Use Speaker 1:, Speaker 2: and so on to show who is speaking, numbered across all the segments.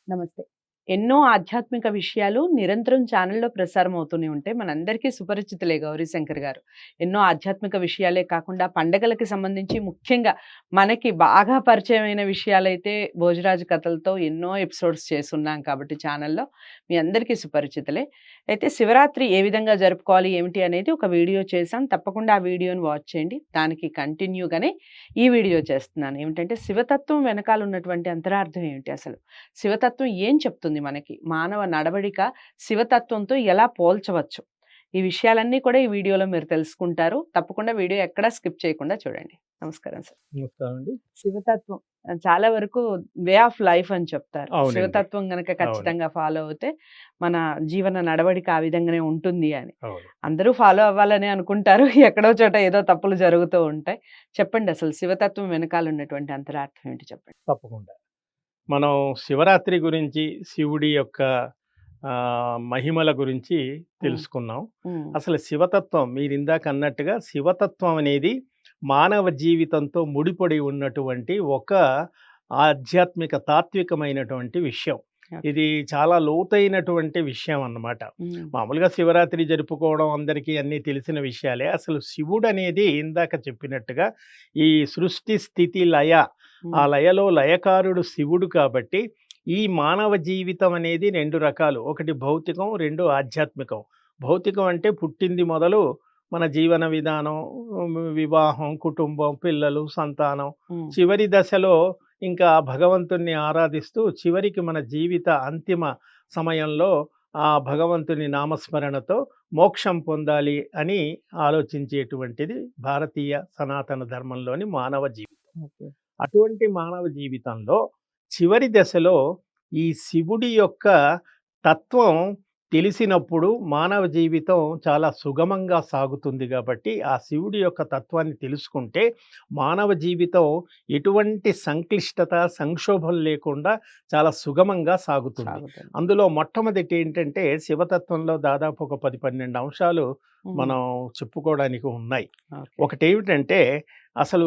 Speaker 1: నమస్తే. ఎన్నో ఆధ్యాత్మిక విషయాలు నిరంతరం ఛానల్‌లో ప్రసారం అవుతూనే ఉంటాయి. మనందరికీ సుపరిచితులే గౌరీశంకర్ గారు. ఎన్నో ఆధ్యాత్మిక విషయాలే కాకుండా పండగలకి సంబంధించి ముఖ్యంగా మనకి బాగా పరిచయమైన విషయాలైతే భోజరాజు కథలతో ఎన్నో ఎపిసోడ్స్ చేసున్నాం కాబట్టి ఛానల్‌లో మీ అందరికీ సుపరిచితులే. అయితే శివరాత్రి ఏ విధంగా జరుపుకోవాలి ఏమిటి అనేది ఒక వీడియో చేశాం. తప్పకుండా ఆ వీడియోని వాచ్ చేయండి. దానికి కంటిన్యూగానే ఈ వీడియో చేస్తున్నాను. ఏమిటంటే శివతత్వం వెనకాల ఉన్నటువంటి అంతరార్థం ఏమిటి అసలు? శివతత్వం ఏం చెప్తుంది మనకి? మానవ నడవడిక శివతత్వంతో ఎలా పోల్చవచ్చు? ఈ విషయాలన్నీ కూడా ఈ వీడియోలో మీరు తెలుసుకుంటారు. తప్పకుండా వీడియో ఎక్కడా స్కిప్ చేయకుండా చూడండి. నమస్కారం సార్.
Speaker 2: నమస్కారం అండి.
Speaker 1: శివతత్వం చాలా వరకు వే ఆఫ్ లైఫ్ అని చెప్తారు.
Speaker 2: అవునండి.
Speaker 1: శివతత్వం గనక
Speaker 2: అవును.
Speaker 1: ఖచ్చితంగా ఫాలో అవుతే మన జీవన నడవడిక ఆ విధంగానే ఉంటుంది అని.
Speaker 2: అవును.
Speaker 1: అందరూ ఫాలో అవ్వాలని అనుకుంటారు. ఎక్కడో చోట ఏదో తప్పులు జరుగుతూ ఉంటాయి. చెప్పండి అసలు శివతత్వం వెనకాల ఉన్నటువంటి అంతరార్థం ఏంటి చెప్పండి?
Speaker 2: తప్పకుండా. మనం శివరాత్రి గురించి, శివుడి యొక్క మహిమల గురించి
Speaker 1: హ్మ్.
Speaker 2: తెలుసుకున్నాం.
Speaker 1: హ్మ్.
Speaker 2: అసలు శివతత్వం మీరిందాక అన్నట్టుగా శివతత్వం అనేది మానవ జీవితంతో ముడిపడి ఉన్నటువంటి ఒక ఆధ్యాత్మిక, తాత్వికమైనటువంటి విషయం.
Speaker 1: ఓకే.
Speaker 2: ఇది చాలా లోతైనటువంటి విషయం అన్నమాట.
Speaker 1: హ్మ్.
Speaker 2: మామూలుగా శివరాత్రి జరుపుకోవడం అందరికీ అన్నీ తెలిసిన విషయాలే. అసలు శివుడనేది ఇందాక చెప్పినట్టుగా ఈ సృష్టి, స్థితి, లయ, ఆ
Speaker 1: హ్మ్.
Speaker 2: లయలో లయకారుడు శివుడు కాబట్టి ఈ మానవ జీవితం అనేది 2 రకాలు. ఒకటి భౌతికం, 2 ఆధ్యాత్మికం. భౌతికం అంటే పుట్టింది మొదలు మన జీవన విధానం, వివాహం, కుటుంబం, పిల్లలు, సంతానం.
Speaker 1: హ్మ్.
Speaker 2: చివరి దశలో ఇంకా భగవంతుణ్ణి ఆరాధిస్తూ చివరికి మన జీవిత అంతిమ సమయంలో ఆ భగవంతుని నామస్మరణతో మోక్షం పొందాలి అని ఆలోచించేటువంటిది భారతీయ సనాతన ధర్మంలోని మానవ జీవితం.
Speaker 1: ఓకే.
Speaker 2: అటువంటి మానవ జీవితంలో చివరి దశలో ఈ శివుడి యొక్క తత్వం తెలిసినప్పుడు మానవ జీవితం చాలా సుగమంగా సాగుతుంది కాబట్టి ఆ శివుడి యొక్క తత్వాన్ని తెలుసుకుంటే మానవ జీవితం ఎటువంటి సంక్లిష్టత, సంక్షోభం లేకుండా చాలా సుగమంగా సాగుతుంది.
Speaker 1: సాగుతుంది.
Speaker 2: అందులో మొట్టమొదటి ఏంటంటే శివతత్వంలో దాదాపు ఒక 10, 12 అంశాలు
Speaker 1: హ్మ్.
Speaker 2: మనం చెప్పుకోవడానికి ఉన్నాయి.
Speaker 1: ఓకే.
Speaker 2: ఒకటేమిటంటే అసలు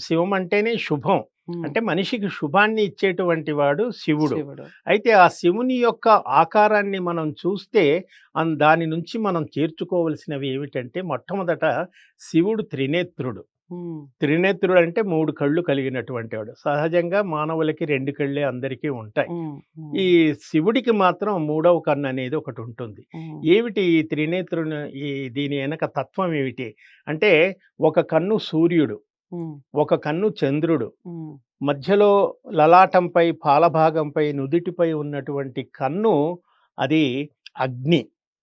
Speaker 2: శివం అంటేనే శుభం.
Speaker 1: హ్మ్.
Speaker 2: అంటే మనిషికి శుభాన్ని ఇచ్చేటువంటి వాడు శివుడు.
Speaker 1: శివుడు.
Speaker 2: అయితే ఆ శివుని యొక్క ఆకారాన్ని మనం చూస్తే దాని నుంచి మనం చేర్చుకోవలసినవి ఏమిటంటే మొట్టమొదట శివుడు త్రినేత్రుడు.
Speaker 1: హ్మ్.
Speaker 2: త్రినేత్రుడు అంటే 3 కళ్ళు కలిగినటువంటి వాడు. సహజంగా మానవులకి 2 కళ్ళే అందరికీ ఉంటాయి.
Speaker 1: హ్మ్. హ్మ్.
Speaker 2: ఈ శివుడికి మాత్రం మూడవ కన్ను అనేది ఒకటి ఉంటుంది.
Speaker 1: హ్మ్.
Speaker 2: ఏమిటి ఈ త్రినేత్రుని దీని వెనక తత్వం ఏమిటి? అంటే ఒక కన్ను సూర్యుడు,
Speaker 1: హ్మ్.
Speaker 2: ఒక కన్ను చంద్రుడు,
Speaker 1: హ్మ్.
Speaker 2: మధ్యలో లలాటంపై, పాలభాగంపై, నుదిటిపై ఉన్నటువంటి కన్ను అది అగ్ని.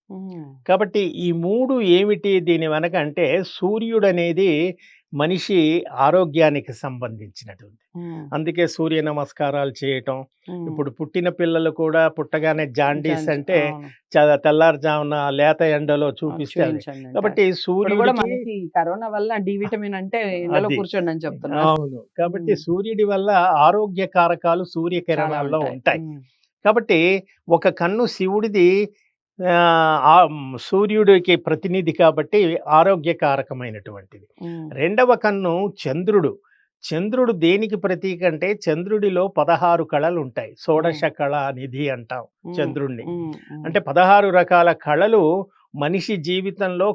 Speaker 1: హ్మ్.
Speaker 2: కాబట్టి ఈ 3 ఏమిటి దీని వెనక అంటే సూర్యుడనేది మనిషి ఆరోగ్యానికి సంబంధించినటువంటి.
Speaker 1: హ్మ్.
Speaker 2: అందుకే సూర్య నమస్కారాలు చేయటం.
Speaker 1: హ్మ్.
Speaker 2: ఇప్పుడు పుట్టిన పిల్లలు కూడా పుట్టగానే జాండీస్ అంటే
Speaker 1: అవును.
Speaker 2: తెల్లారుజామున లేత ఎండలో చూపిస్తే అది.
Speaker 1: చూయించండి అంటారు.
Speaker 2: కాబట్టి
Speaker 1: ఇప్పుడు కూడా
Speaker 2: సూర్యుడికి
Speaker 1: మనకి కరోనా వల్ల డి విటమిన్ అంటే ఎండలో
Speaker 2: అది.
Speaker 1: కూర్చోండి అని చెప్తున్నారు.
Speaker 2: అవును. కాబట్టి
Speaker 1: హ్మ్.
Speaker 2: సూర్యుడి వల్ల ఆరోగ్య కారకాలు
Speaker 1: చాలా
Speaker 2: సూర్యకిరణాల్లో
Speaker 1: ఉంటాయి.
Speaker 2: ఉంటాయి.
Speaker 1: హ్మ్.
Speaker 2: కాబట్టి ఒక కన్ను శివుడిది సూర్యుడికి ప్రతినిధి కాబట్టి ఆరోగ్యకారకమైనటువంటిది.
Speaker 1: హ్మ్.
Speaker 2: రెండవ కన్ను చంద్రుడు. చంద్రుడు దేనికి ప్రతీక అంటే చంద్రుడిలో 16 కళలుంటాయి. షోడశ కళా నిధి అంటాం
Speaker 1: హ్మ్.
Speaker 2: చంద్రుడిని.
Speaker 1: హ్మ్. హ్మ్.
Speaker 2: అంటే 16 రకాల కళలు మనిషి జీవితంలో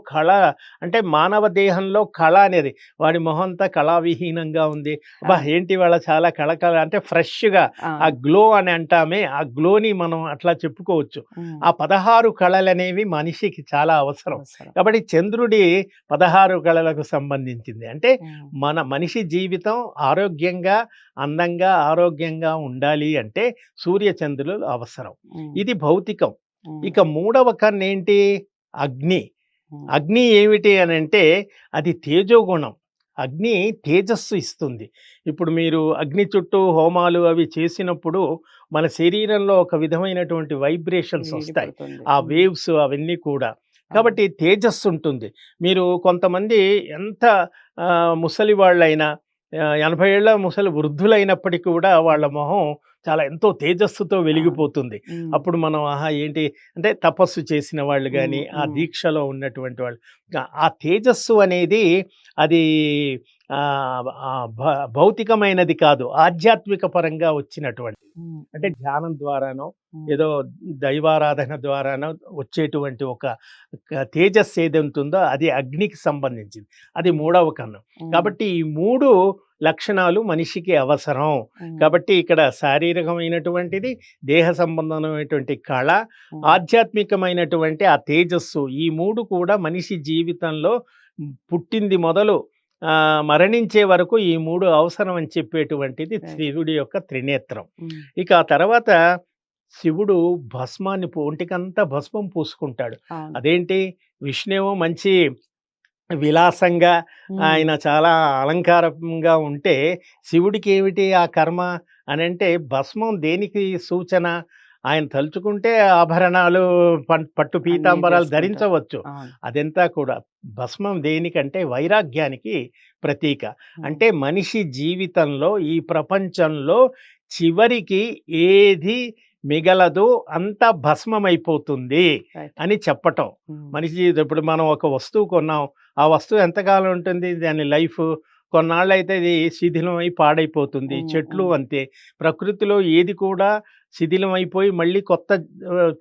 Speaker 2: అంటే మానవ దేహంలో కళ అనేది వాడి మొహం అంతా కళావిహీనంగా ఉంది. అబ్బా!
Speaker 1: అవును.
Speaker 2: ఏంటి ఇవాళ చాలా కళ అంటే ఫ్రెష్‌గా ఆ
Speaker 1: అవును.
Speaker 2: గ్లో అని అంటామే, ఆ గ్లోని మనం అట్లా చెప్పుకోవచ్చు.
Speaker 1: హ్మ్.
Speaker 2: ఆ 16 కళలనేవి మనిషికి చాలా అవసరం.
Speaker 1: అవసరం.
Speaker 2: కాబట్టి చంద్రుడి 16 కళలకు సంబంధించింది. అంటే
Speaker 1: హ్మ్.
Speaker 2: మనిషి జీవితం ఆరోగ్యంగా, అందంగా, ఆరోగ్యంగా ఉండాలి అంటే సూర్య చంద్రులు అవసరం.
Speaker 1: హ్మ్.
Speaker 2: ఇది భౌతికం.
Speaker 1: హ్మ్.
Speaker 2: ఇక మూడవ కన్నేంటి? అగ్ని.
Speaker 1: హ్మ్.
Speaker 2: అగ్ని ఏమిటి అనంటే అది తేజోగుణం. అగ్ని తేజస్సు ఇస్తుంది. ఇప్పుడు మీరు అగ్ని చుట్టూ హోమాలు అవి చేసినప్పుడు మన శరీరంలో ఒక విధమైనటువంటి వైబ్రేషన్స్
Speaker 1: వేడి
Speaker 2: వస్తాయి.
Speaker 1: పుడుతుంది.
Speaker 2: ఆ
Speaker 1: హ్మ్.
Speaker 2: వేవ్స్ అవన్నీ కూడా.
Speaker 1: అవును.
Speaker 2: కాబట్టి తేజస్సు ఉంటుంది. మీరు కొంతమంది ఎంత ముసలి వాళ్ళైనా 80 ఏళ్ల ముసలి వృద్ధులైనప్పటికీ కూడా వాళ్ళ మొహం చాలా ఎంతో తేజస్సుతో వెలిగిపోతుంది. అప్పుడు మనం ఆహా ఏంటి అంటే తపస్సు చేసిన వాళ్ళు గాని, ఆ దీక్షలో ఉన్నటువంటి వాళ్ళు ఆ తేజస్సు అనేది అది భౌతికమైనది కాదు, ఆధ్యాత్మిక పరంగా వచ్చినటువంటిది. అంటే ధ్యానం ద్వారానో ఏదో దైవారాధన ద్వారానో వచ్చేటువంటి ఒక తేజస్సు ఏదంటుందో అది అగ్నికి సంబంధించింది, అది మూడవ కన్నం. కాబట్టి ఈ 3 లక్షణాలు మనిషికి అవసరం. కాబట్టి ఇక్కడ శారీరకమైనటువంటిది, దేహ సంబంధమైనటువంటి కళ, ఆధ్యాత్మికమైనటువంటి ఆ తేజస్సు, ఈ 3 కూడా మనిషి జీవితంలో పుట్టింది మొదలు మరణించే వరకు ఈ 3 అవసరం అని చెప్పేటువంటిది శివుడి యొక్క త్రినేత్రం. ఇక ఆ తర్వాత శివుడు భస్మాన్ని ఒంటికంతా భస్మం పూసుకుంటాడు. అదేంటి, విష్ణువు మంచి విలాసంగా ఆయన చాలా అలంకారంగా ఉంటే శివుడికి ఏమిటి ఆ కర్మ అని అంటే, భస్మం దేనికి సూచన? ఆయన తలుచుకుంటే ఆభరణాలు పట్టు పీతాంబరాలు ధరించవచ్చు. అదంతా కూడా భస్మం దేనికంటే వైరాగ్యానికి ప్రతీక. అంటే మనిషి జీవితంలో ఈ ప్రపంచంలో చివరికి ఏది మిగలదు, అంతా భస్మమైపోతుంది అని చెప్పటం. మనిషి ఇప్పుడు మనం ఒక వస్తువు కొన్నాం, ఆ వస్తువు ఎంతకాలం ఉంటుంది, దాని లైఫ్ కొన్నాళ్ళైతే ఇది శిథిలమై పాడైపోతుంది. చెట్లు అంతే, ప్రకృతిలో ఏది కూడా శిథిలం అయిపోయి మళ్ళీ కొత్త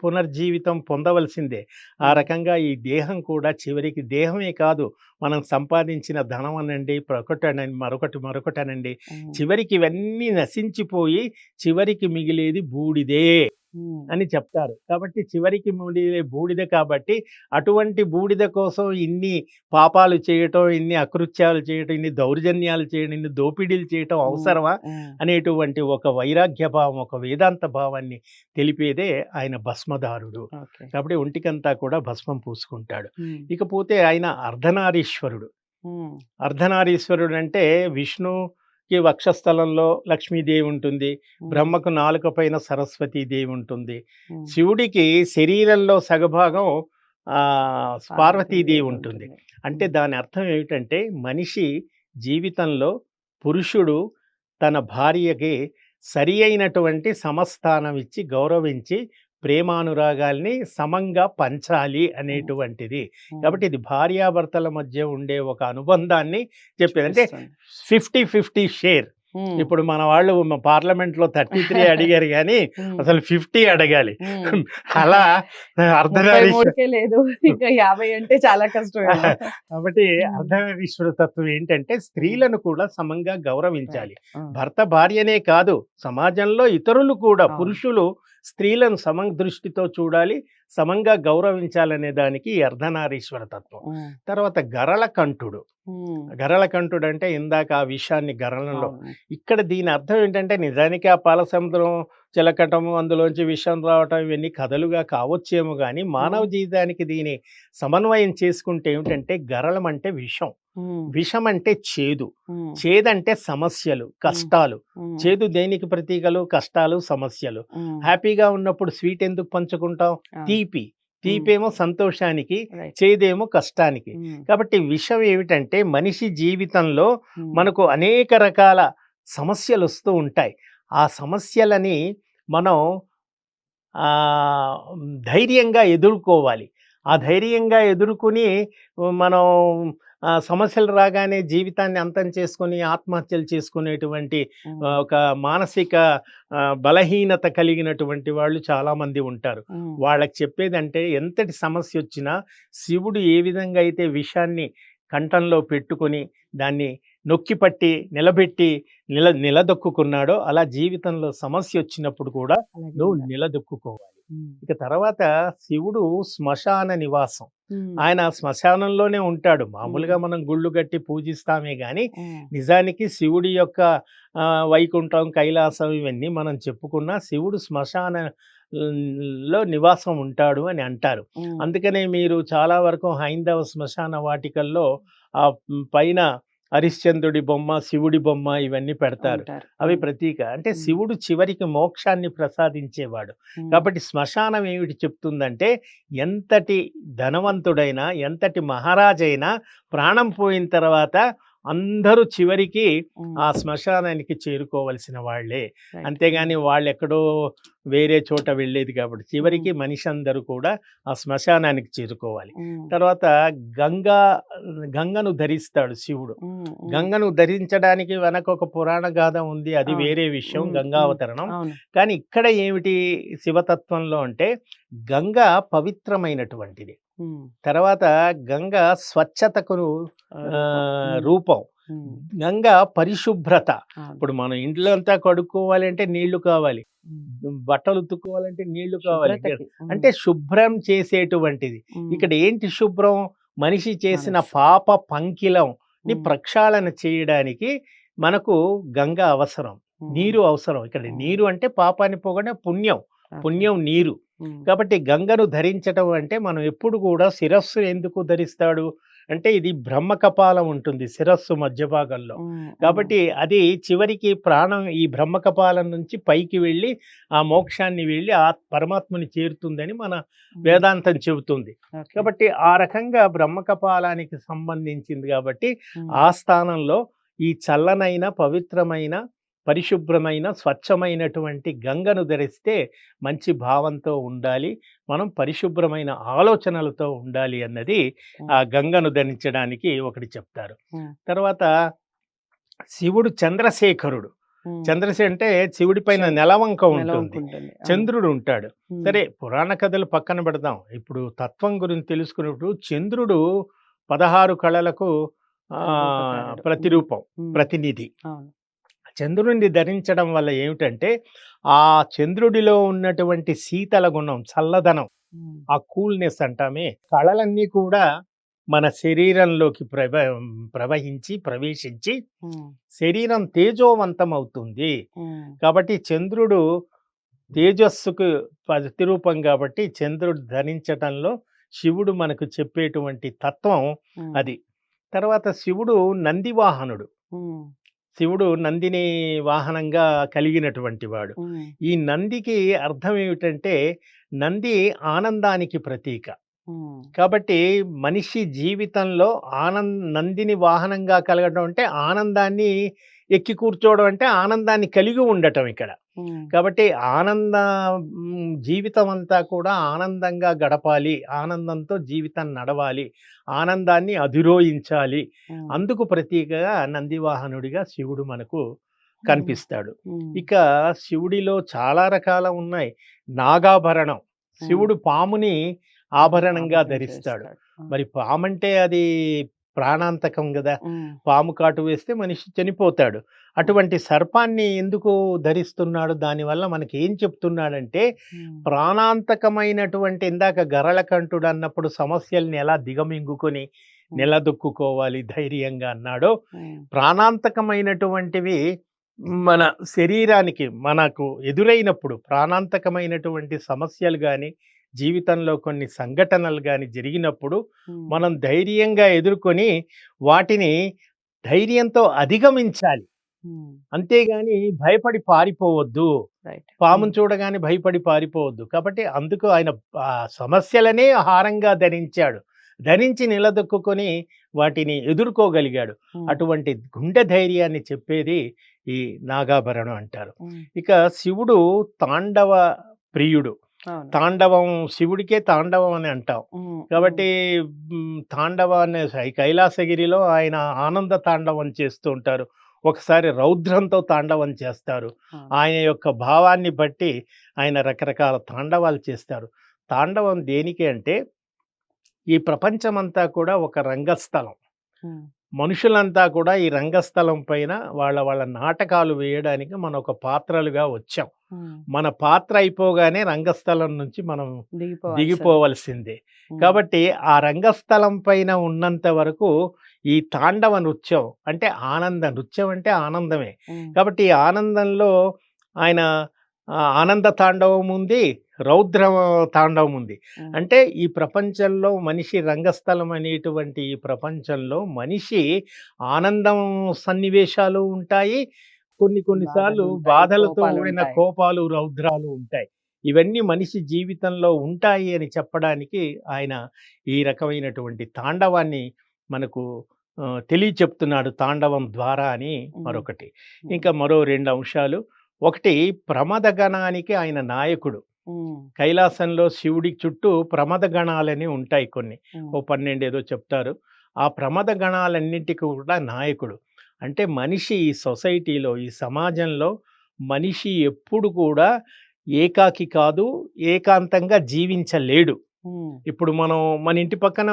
Speaker 2: పునర్జీవితం పొందవలసిందే. ఆ రకంగా ఈ దేహం కూడా చివరికి దేహమే కాదు, మనం సంపాదించిన ధనం అనండి, మరొకటనండి, చివరికి ఇవన్నీ నశించిపోయి చివరికి మిగిలేది బూడిదే అని చెప్తారు. కాబట్టి చివరికి బూడిద కాబట్టి అటువంటి బూడిద కోసం ఇన్ని పాపాలు చేయటం, ఇన్ని అకృత్యాలు చేయటం, ఇన్ని దౌర్జన్యాలు చేయడం, ఇన్ని దోపిడీలు చేయటం అవసరమా అనేటువంటి ఒక వైరాగ్య భావం, ఒక వేదాంత భావాన్ని తెలిపేదే ఆయన భస్మధారుడు. కాబట్టి ఒంటికంతా కూడా భస్మం పూసుకుంటాడు. ఇకపోతే ఆయన అర్ధనారీశ్వరుడు. అర్ధనారీశ్వరుడు అంటే విష్ణుకి వక్షస్థలంలో లక్ష్మీదేవి ఉంటుంది, బ్రహ్మకు నాలుక పైన సరస్వతీదేవి ఉంటుంది, శివుడికి శరీరంలో సగభాగం పార్వతీదేవి ఉంటుంది. అంటే దాని అర్థం ఏమిటంటే, మనిషి జీవితంలో పురుషుడు తన భార్యకి సరి అయినటువంటి సమస్థానం ఇచ్చి గౌరవించి ప్రేమానురాగాల్ని సమంగా పంచాలి అనేటువంటిది. కాబట్టి ఇది భార్యాభర్తల మధ్య ఉండే ఒక అనుబంధాన్ని చెప్పేది. అంటే 50-50 షేర్. ఇప్పుడు మన వాళ్ళు పార్లమెంట్ లో 33 అడిగారు కానీ అసలు 50 అడగాలి. అలా
Speaker 1: లేదు, ఇంకా 50 అంటే చాలా కష్టం.
Speaker 2: కాబట్టి అర్ధనారీశ్వర తత్వం ఏంటంటే, స్త్రీలను కూడా సమంగా గౌరవించాలి. భర్త భార్యనే కాదు, సమాజంలో ఇతరులు కూడా, పురుషులు స్త్రీలను సమ దృష్టితో చూడాలి, సమంగా గౌరవించాలనే దానికి అర్ధనారీశ్వర తత్వం. తర్వాత గరళకంఠుడు. గరళకంఠుడు అంటే ఇందాక ఆ విషయాన్ని గరళంలో, ఇక్కడ దీని అర్థం ఏంటంటే, నిజానికి ఆ పాల సముద్రం చిలకటము, అందులోంచి విషం రావటం, ఇవన్నీ కథలుగా కావచ్చేమో కానీ మానవ జీవితానికి దీని సమన్వయం చేసుకుంటే ఏమిటంటే, గరళం అంటే విషం, విషం అంటే చేదు, చేదంటే సమస్యలు, కష్టాలు. చేదు దేనికి ప్రతీకలు? కష్టాలు, సమస్యలు. హ్యాపీగా ఉన్నప్పుడు స్వీట్ ఎందుకు పంచుకుంటాం? తీపి, తీపేమో సంతోషానికి, చేదేమో కష్టానికి. కాబట్టి విషం ఏమిటంటే, మనిషి జీవితంలో మనకు అనేక రకాల సమస్యలు వస్తూ ఉంటాయి. ఆ సమస్యలని మనం ధైర్యంగా ఎదుర్కోవాలి. ఆ ధైర్యంగా ఎదుర్కొని మనం సమస్యలు రాగానే జీవితాన్ని అంతం చేసుకొని ఆత్మహత్యలు చేసుకునేటువంటి ఒక మానసిక బలహీనత కలిగినటువంటి వాళ్ళు చాలామంది ఉంటారు. వాళ్ళకి చెప్పేదంటే, ఎంతటి సమస్య వచ్చినా శివుడు ఏ విధంగా అయితే విషాన్ని కంఠంలో పెట్టుకొని దాన్ని నొక్కిపట్టి నిలబెట్టి నిలదొక్కున్నాడో, అలా జీవితంలో సమస్య వచ్చినప్పుడు కూడా నువ్వు నిలదొక్కుకోవాలి. ఇక తర్వాత శివుడు శ్మశాన నివాసం. ఆయన శ్మశానంలోనే ఉంటాడు. మామూలుగా మనం గుళ్ళు కట్టి పూజిస్తామే గాని నిజానికి శివుడి యొక్క వైకుంఠం, కైలాసం ఇవన్నీ మనం చెప్పుకున్నా శివుడు శ్మశానంలో నివాసం ఉంటాడు అని అంటారు. అందుకనే మీరు చాలా వరకు హైందవ శ్మశాన వాటికల్లో ఆ పైన హరిశ్చంద్రుడి బొమ్మ, శివుడి బొమ్మ ఇవన్నీ పెడతారు. అవి ప్రతీక. అంటే శివుడు చివరికి మోక్షాన్ని ప్రసాదించేవాడు. కాబట్టి శ్మశానం ఏమిటి చెప్తుందంటే, ఎంతటి ధనవంతుడైనా, ఎంతటి మహారాజైనా ప్రాణం పోయిన తర్వాత అందరూ చివరికి
Speaker 1: ఉమ్,
Speaker 2: ఆ శ్మశానానికి చేరుకోవలసిన వాళ్ళే.
Speaker 1: రైట్.
Speaker 2: అంతేగాని వాళ్ళెక్కడో వేరే చోట వెళ్ళేది కాబట్టి
Speaker 1: ఉమ్,
Speaker 2: చివరికి మనిషి అందరూ కూడా ఆ శ్మశానానికి చేరుకోవాలి.
Speaker 1: ఉమ్,
Speaker 2: తర్వాత గంగా గంగను ధరిస్తాడు శివుడు.
Speaker 1: ఉమ్, ఉమ్,
Speaker 2: గంగను ధరించడానికి వెనక ఒక పురాణ గాథ ఉంది. అది
Speaker 1: అవును.
Speaker 2: వేరే విషయం,
Speaker 1: ఉమ్, ఉమ్,
Speaker 2: గంగావతరణం.
Speaker 1: అవును.
Speaker 2: కానీ ఇక్కడ ఏమిటి శివతత్వంలో అంటే గంగ పవిత్రమైనటువంటిది.
Speaker 1: ఉమ్,
Speaker 2: తర్వాత గంగ స్వచ్ఛతకు
Speaker 1: రూపం.
Speaker 2: రూపం.
Speaker 1: ఉమ్,
Speaker 2: గంగ పరిశుభ్రత.
Speaker 1: అవును.
Speaker 2: ఇప్పుడు మనం ఇంట్లో అంతా కడుక్కోవాలి అంటే నీళ్లు కావాలి.
Speaker 1: ఉమ్,
Speaker 2: బట్టలు ఉతుక్కోవాలంటే నీళ్లు కావాలి.
Speaker 1: శుభ్రతకి. ఉమ్,
Speaker 2: అంటే శుభ్రం చేసేటువంటిది.
Speaker 1: ఉమ్,
Speaker 2: ఇక్కడ ఏంటి శుభ్రం? మనిషి చేసిన
Speaker 1: మనస్సు.
Speaker 2: పాప పంకిలంని
Speaker 1: ఉమ్,
Speaker 2: ప్రక్షాళన చేయడానికి మనకు గంగ అవసరం.
Speaker 1: ఉమ్,
Speaker 2: నీరు అవసరం. ఇక్కడ
Speaker 1: ఉమ్,
Speaker 2: నీరు అంటే పాపాన్ని పోగొట్టే పుణ్యం.
Speaker 1: ఓకే.
Speaker 2: పుణ్యం నీరు.
Speaker 1: ఉమ్,
Speaker 2: కాబట్టి గంగను ధరించటం అంటే మనం ఎప్పుడు కూడా శిరస్సు ఎందుకు ధరిస్తాడు అంటే ఇది బ్రహ్మ కపాలం ఉంటుంది శిరస్సు మధ్య భాగంలో.
Speaker 1: ఉమ్, ఉమ్,
Speaker 2: కాబట్టి అది చివరికి ప్రాణం ఈ బ్రహ్మ కపాలం నుంచి పైకి వెళ్ళి ఆ మోక్షాన్ని వెళ్ళి ఆ పరమాత్మని చేరుతుందని మన
Speaker 1: ఉమ్,
Speaker 2: వేదాంతం చెబుతుంది.
Speaker 1: ఓకే.
Speaker 2: కాబట్టి ఆ రకంగా బ్రహ్మ కపాలానికి సంబంధించింది కాబట్టి
Speaker 1: ఉమ్,
Speaker 2: ఆ స్థానంలో ఈ చల్లనైన పవిత్రమైన పరిశుభ్రమైన స్వచ్ఛమైనటువంటి గంగను ధరిస్తే మంచి భావంతో ఉండాలి, మనం పరిశుభ్రమైన ఆలోచనలతో ఉండాలి అన్నది
Speaker 1: ఉమ్,
Speaker 2: ఆ గంగను ధరించడానికి ఒకటి చెప్తారు.
Speaker 1: ఉమ్,
Speaker 2: తర్వాత శివుడు చంద్రశేఖరుడు.
Speaker 1: ఉమ్,
Speaker 2: చంద్రశేఖర్ అంటే శివుడి పైన
Speaker 1: చంద్ర-
Speaker 2: నెలవంక ఉంటుంది,
Speaker 1: నెలవంకుంటుంది. అవును.
Speaker 2: చంద్రుడు ఉంటాడు.
Speaker 1: ఉమ్,
Speaker 2: సరే పురాణ కథలు పక్కన పెడదాం. ఇప్పుడు తత్వం గురించి తెలుసుకున్నప్పుడు చంద్రుడు 16 కళలకు
Speaker 1: రూపకారుడు.
Speaker 2: ప్రతిరూపం,
Speaker 1: ఉమ్,
Speaker 2: ప్రతినిధి.
Speaker 1: అవును.
Speaker 2: చంద్రుడిని ధరించడం వల్ల ఏమిటంటే ఆ చంద్రుడిలో ఉన్నటువంటి శీతల గుణం, చల్లదనం,
Speaker 1: ఉమ్,
Speaker 2: ఆ కూల్నెస్ అంటామే, కళలన్నీ కూడా మన శరీరంలోకి ప్రవహించి ప్రవేశించి
Speaker 1: ఉమ్,
Speaker 2: శరీరం తేజోవంతం అవుతుంది.
Speaker 1: ఉమ్,
Speaker 2: కాబట్టి చంద్రుడు తేజస్సుకు ప్రతిరూపం కాబట్టి చంద్రుడు ధరించటంలో శివుడు మనకు చెప్పేటువంటి తత్వం
Speaker 1: ఉమ్,
Speaker 2: అది. తర్వాత శివుడు నందివాహనుడు.
Speaker 1: ఉమ్,
Speaker 2: శివుడు నందిని వాహనంగా కలిగినటువంటి వాడు.
Speaker 1: ఉమ్,
Speaker 2: ఈ నందికి అర్థం ఏమిటంటే నంది ఆనందానికి ప్రతీక.
Speaker 1: ఉమ్,
Speaker 2: కాబట్టి మనిషి జీవితంలో నందిని వాహనంగా కలగడం అంటే ఆనందాన్ని ఎక్కి కూర్చోవడం అంటే ఆనందాన్ని కలిగి ఉండటం ఇక్కడ.
Speaker 1: ఉమ్,
Speaker 2: కాబట్టి జీవితం అంతా కూడా ఆనందంగా గడపాలి, ఆనందంతో జీవితం నడవాలి, ఆనందాన్ని అధిరోహించాలి.
Speaker 1: ఉమ్,
Speaker 2: అందుకు ప్రతీకగా నందివాహనుడిగా శివుడు మనకు కనిపిస్తాడు.
Speaker 1: ఉమ్,
Speaker 2: ఇక శివుడిలో చాలా రకాల ఉన్నాయి. నాగాభరణం, శివుడు పాముని ఆభరణంగా
Speaker 1: ఆభరణం
Speaker 2: ధరిస్తాడు.
Speaker 1: చేస్తాడు.
Speaker 2: మరి పామంటే అది ప్రాణాంతకం కదా,
Speaker 1: ఉమ్,
Speaker 2: పాము కాటు వేస్తే మనిషి చనిపోతాడు. అటువంటి సర్పాన్ని ఎందుకు ధరిస్తున్నాడు? దానివల్ల మనకి ఏం చెప్తున్నాడంటే
Speaker 1: ఉమ్,
Speaker 2: ప్రాణాంతకమైనటువంటి ఇందాక గరళకంఠుడు అన్నప్పుడు సమస్యల్ని ఎలా దిగమింగుకొని నిలదొక్కుకోవాలి ధైర్యంగా అన్నాడో,
Speaker 1: ఉమ్,
Speaker 2: ప్రాణాంతకమైనటువంటివి మన శరీరానికి మనకు ఎదురైనప్పుడు ప్రాణాంతకమైనటువంటి సమస్యలు కానీ జీవితంలో కొన్ని సంఘటనలు కానీ జరిగినప్పుడు
Speaker 1: ఉమ్,
Speaker 2: మనం ధైర్యంగా ఎదుర్కొని వాటిని ధైర్యంతో అధిగమించాలి.
Speaker 1: ఉమ్,
Speaker 2: అంతేగాని భయపడి పారిపోవద్దు.
Speaker 1: రైట్.
Speaker 2: పామును చూడగానే భయపడి పారిపోవద్దు. కాబట్టి అందుకు ఆయన ఆ సమస్యలనే హారంగా ధరించాడు. ధరించి నిలదొక్కుని వాటిని ఎదుర్కోగలిగాడు.
Speaker 1: ఉమ్,
Speaker 2: అటువంటి గుండె ధైర్యాన్ని చెప్పేది ఈ నాగాభరణం అంటారు.
Speaker 1: ఉమ్,
Speaker 2: ఇక శివుడు తాండవ ప్రియుడు.
Speaker 1: అవును.
Speaker 2: తాండవం శివుడికే తాండవం అని అంటాం.
Speaker 1: ఉమ్,
Speaker 2: కాబట్టి తాండవ అనే కైలాసగిరిలో ఆయన ఆనంద తాండవం చేస్తూ ఉంటారు. ఒకసారి రౌద్రంతో తాండవం చేస్తారు.
Speaker 1: అవును.
Speaker 2: ఆయన యొక్క భావాన్ని బట్టి ఆయన రకరకాల తాండవాలు చేస్తారు. తాండవం దేనికి అంటే ఈ ప్రపంచమంతా కూడా ఒక రంగస్థలం.
Speaker 1: ఉమ్,
Speaker 2: మనుషులంతా కూడా ఈ రంగస్థలం పైన వాళ్ళ నాటకాలు వేయడానికి మనం ఒక పాత్రలుగా వచ్చాం.
Speaker 1: ఉమ్,
Speaker 2: మన పాత్ర అయిపోగానే రంగస్థలం నుంచి మనం దిగిపోవలసిందే.
Speaker 1: ఉమ్,
Speaker 2: కాబట్టి ఆ రంగస్థలం పైన ఉన్నంత వరకు ఈ తాండవ నృత్యం అంటే ఆనంద నృత్యం అంటే ఆనందమే.
Speaker 1: ఉమ్,
Speaker 2: కాబట్టి ఈ ఆనందంలో ఆయన ఆనంద తాండవం ఉంది, రౌద్ర తాండవం ఉంది.
Speaker 1: ఉమ్,
Speaker 2: అంటే ఈ ప్రపంచంలో మనిషి రంగస్థలం అనేటువంటి ఈ ప్రపంచంలో మనిషి ఆనందం సన్నివేశాలు ఉంటాయి, కొన్నిసార్లు
Speaker 1: బాధలు ఉంటాయి,
Speaker 2: బాధలతో
Speaker 1: కోపాలు
Speaker 2: కూడిన
Speaker 1: ఉంటాయి.
Speaker 2: కోపాలు, రౌద్రాలు ఉంటాయి. ఇవన్నీ మనిషి జీవితంలో ఉంటాయి అని చెప్పడానికి ఆయన ఈ రకమైనటువంటి తాండవాన్ని మనకు తెలియచెప్తున్నాడు తాండవం ద్వారా అని
Speaker 1: హ్మ్.
Speaker 2: మరొకటి.
Speaker 1: హ్మ్.
Speaker 2: ఇంకా మరో 2 అంశాలు. ఒకటి, ప్రమదగణానికి ఆయన నాయకుడు.
Speaker 1: హ్మ్.
Speaker 2: కైలాసంలో శివుడి చుట్టూ ప్రమదగణాలని ఉంటాయి కొన్ని.
Speaker 1: హ్మ్.
Speaker 2: ఓ 12 ఏదో చెప్తారు. ఆ ప్రమదగణాలన్నిటికి కూడా నాయకుడు. అంటే మనిషి ఈ సొసైటీలో, ఈ సమాజంలో మనిషి ఎప్పుడు కూడా ఏకాకి కాదు, ఏకాంతంగా జీవించలేడు.
Speaker 1: హ్మ్.
Speaker 2: ఇప్పుడు మనం మన ఇంటి పక్కన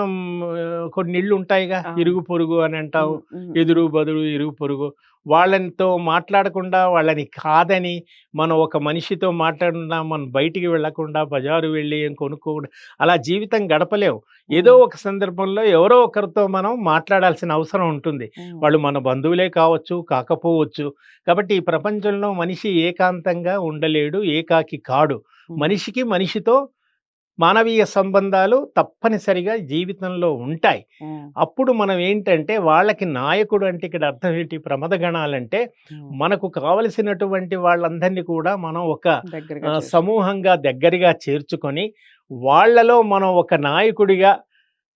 Speaker 2: కొన్ని ఇళ్ళు ఉంటాయిగా,
Speaker 1: అవును.
Speaker 2: ఇరుగు పొరుగు అని అంటాం.
Speaker 1: హ్మ్. హ్మ్.
Speaker 2: ఎదురు బదురు ఇరుగు పొరుగు. వాళ్ళతో మాట్లాడకుండా, వాళ్ళని కాదని, మనం ఒక మనిషితో మాట్లాడకుండా, మనం బయటికి వెళ్ళకుండా, బజారు వెళ్ళి ఏం కొనుక్కోకుండా అలా జీవితం గడపలేం. ఏదో
Speaker 1: హ్మ్.
Speaker 2: ఒక సందర్భంలో ఎవరో ఒకరితో మనం మాట్లాడాల్సిన అవసరం ఉంటుంది.
Speaker 1: హ్మ్.
Speaker 2: వాళ్ళు మన బంధువులే కావచ్చు, కాకపోవచ్చు. కాబట్టి ఈ ప్రపంచంలో మనిషి ఏకాంతంగా ఉండలేడు, ఏకాకి కాడు.
Speaker 1: హ్మ్.
Speaker 2: మనిషికి మనిషితో మానవీయ సంబంధాలు తప్పనిసరిగా జీవితంలో ఉంటాయి.
Speaker 1: హ్మ్.
Speaker 2: అప్పుడు మనం ఏంటంటే, వాళ్ళకి నాయకుడు అంటే ఇక్కడ అర్థం ఏంటి? ప్రమదగణాలంటే
Speaker 1: హ్మ్.
Speaker 2: మనకు కావలసినటువంటి వాళ్ళందరినీ కూడా మనం ఒక
Speaker 1: దగ్గరగా చేర్చు.
Speaker 2: సమూహంగా దగ్గరగా చేర్చుకొని, వాళ్ళలో మనం ఒక నాయకుడిగా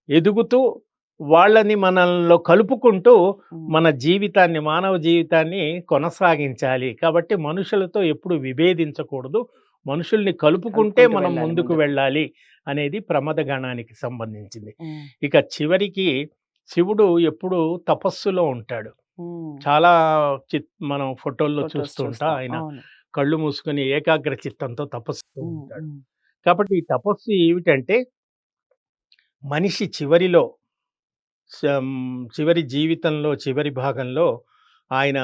Speaker 2: ఎదుగుతూ, వాళ్ళని మనలో కలుపుకుంటూ
Speaker 1: హ్మ్.
Speaker 2: మన జీవితాన్ని, మానవ జీవితాన్ని కొనసాగించాలి. కాబట్టి మనుషులతో ఎప్పుడు విభేదించకూడదు. మనుషుల్ని కలుపుకుంటే
Speaker 1: కలుపుకుంటూ
Speaker 2: మనం
Speaker 1: వెళ్ళాలి
Speaker 2: ముందుకు
Speaker 1: ముందుకు.
Speaker 2: వెళ్ళాలి అనేది ప్రమదగణానికి సంబంధించింది.
Speaker 1: హ్మ్.
Speaker 2: ఇక చివరికి శివుడు ఎప్పుడూ తపస్సులో ఉంటాడు.
Speaker 1: హ్మ్.
Speaker 2: చాలా మనం ఫోటోల్లో
Speaker 1: ఫోటోస్
Speaker 2: చూస్తూ ఉంటాం.
Speaker 1: చూస్తాం.
Speaker 2: ఆయన
Speaker 1: అవును.
Speaker 2: కళ్ళు మూసుకొని ఏకాగ్ర చిత్తంతో తపస్సుతో
Speaker 1: హ్మ్.
Speaker 2: ఉంటాడు.
Speaker 1: హ్మ్.
Speaker 2: కాబట్టి ఈ తపస్సు ఏమిటంటే, మనిషి చివరిలో చివరి జీవితంలో చివరి భాగంలో ఆయన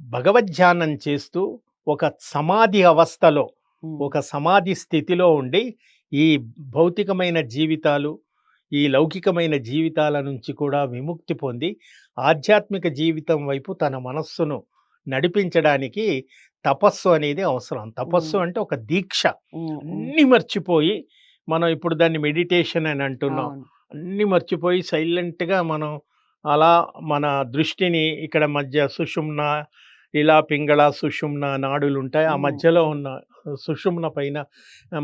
Speaker 2: భగవద్ధ్యానం చేస్తూ ఒక సమాధి అవస్థలో,
Speaker 1: హ్మ్.
Speaker 2: ఒక సమాధి స్థితిలో ఉండి ఈ భౌతికమైన జీవితాలు, ఈ లౌకికమైన జీవితాల నుంచి కూడా విముక్తి పొంది ఆధ్యాత్మిక జీవితం వైపు తన మనస్సును నడిపించడానికి తపస్సు అనేది అవసరం. తపస్సు
Speaker 1: హ్మ్.
Speaker 2: అంటే ఒక దీక్ష.
Speaker 1: హ్మ్. హ్మ్.
Speaker 2: అన్నీ మర్చిపోయి, మనం ఇప్పుడు దాన్ని మెడిటేషన్ అని అంటున్నాం.
Speaker 1: అవును.
Speaker 2: అన్నీ మర్చిపోయి సైలెంట్‌గా మనం అలా మన దృష్టిని ఇక్కడ మధ్య సుషుమ్న, ఇలా పింగళ, సుషుమ్న నాడులుంటాయి. ఆ
Speaker 1: హ్మ్.
Speaker 2: మధ్యలో ఉన్న సుషుమ్న పైన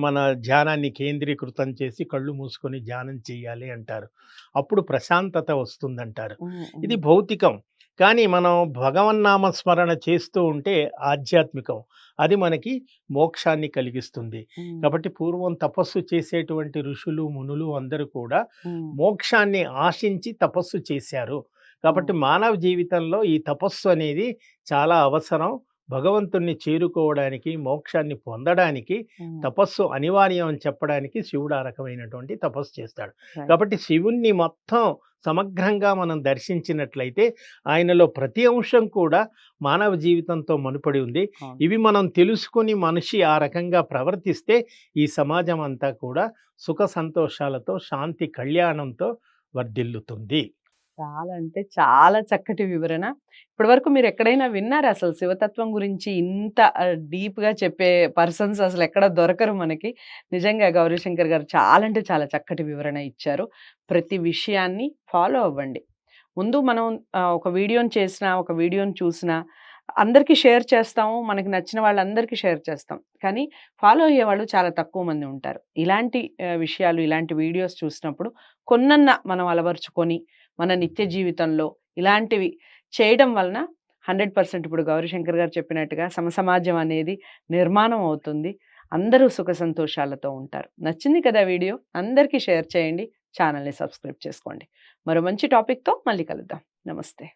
Speaker 2: మన ధ్యానాన్ని కేంద్రీకృతం చేసి కళ్ళు మూసుకొని ధ్యానం చేయాలి అంటారు. అప్పుడు ప్రశాంతత వస్తుందంటారు.
Speaker 1: హ్మ్.
Speaker 2: ఇది
Speaker 1: హ్మ్.
Speaker 2: భౌతికం. కానీ మనం భగవన్నామ స్మరణ చేస్తూ ఉంటే ఆధ్యాత్మికం. అది మనకి మోక్షాన్ని కలిగిస్తుంది.
Speaker 1: హ్మ్.
Speaker 2: కాబట్టి పూర్వం తపస్సు చేసేటువంటి ఋషులు, మునులు అందరూ కూడా
Speaker 1: హ్మ్.
Speaker 2: మోక్షాన్ని ఆశించి తపస్సు చేశారు. కాబట్టి
Speaker 1: అవును.
Speaker 2: మానవ జీవితంలో ఈ తపస్సు అనేది చాలా అవసరం. భగవంతుణ్ణి చేరుకోవడానికి, మోక్షాన్ని పొందడానికి
Speaker 1: హ్మ్.
Speaker 2: తపస్సు అనివార్యం అని చెప్పడానికి శివుడు ఆ రకమైనటువంటి తపస్సు చేస్తాడు.
Speaker 1: రైట్.
Speaker 2: కాబట్టి శివుణ్ణి మొత్తం సమగ్రంగా మనం దర్శించినట్లయితే ఆయనలో ప్రతి అంశం కూడా మానవ జీవితంతో ముడిపడి ఉంది.
Speaker 1: అవును.
Speaker 2: ఇవి మనం తెలుసుకొని మనిషి ఆ రకంగా ప్రవర్తిస్తే ఈ సమాజం అంతా కూడా సుఖ సంతోషాలతో, శాంతి కళ్యాణంతో వర్ధిల్లుతుంది.
Speaker 1: చాలా అంటే చాలా చక్కటి వివరణ. ఇప్పటివరకు మీరెక్కడైనా విన్నారా అసలు శివతత్వం గురించి ఇంత డీప్‌గా చెప్పే పర్సన్స్ అసలెక్కడ దొరకరు మనకి. నిజంగా గౌరీశంకర్ గారు చాలా అంటే చాలా చక్కటి వివరణ ఇచ్చారు. ప్రతి విషయాన్ని ఫాలో అవ్వండి. ముందు మనం ఒక వీడియోని చేసినా, ఒక వీడియోని చూసినా అందరికీ షేర్ చేస్తాము. మనకి నచ్చిన వాళ్ళందరికీ షేర్ చేస్తాం. కానీ ఫాలో అయ్యేవాళ్ళు చాలా తక్కువ మంది ఉంటారు. ఇలాంటి విషయాలు, ఇలాంటి వీడియోస్ చూసినప్పుడు కొన్నన్నా మనం అలవరుచుకొని మన నిత్య జీవితంలో ఇలాంటివి చేయడం వలన 100% ఇప్పుడు గౌరీశంకర్ గారు చెప్పినట్టుగా సమసమాజం అనేది నిర్మాణం అవుతుంది. అందరూ సుఖ సంతోషాలతో ఉంటారు. నచ్చింది కదా వీడియో? అందరికీ షేర్ చేయండి. ఛానెల్‌ని సబ్స్క్రైబ్ చేసుకోండి. మరో మంచి టాపిక్‌తో మళ్ళీ కలుద్దాం. నమస్తే.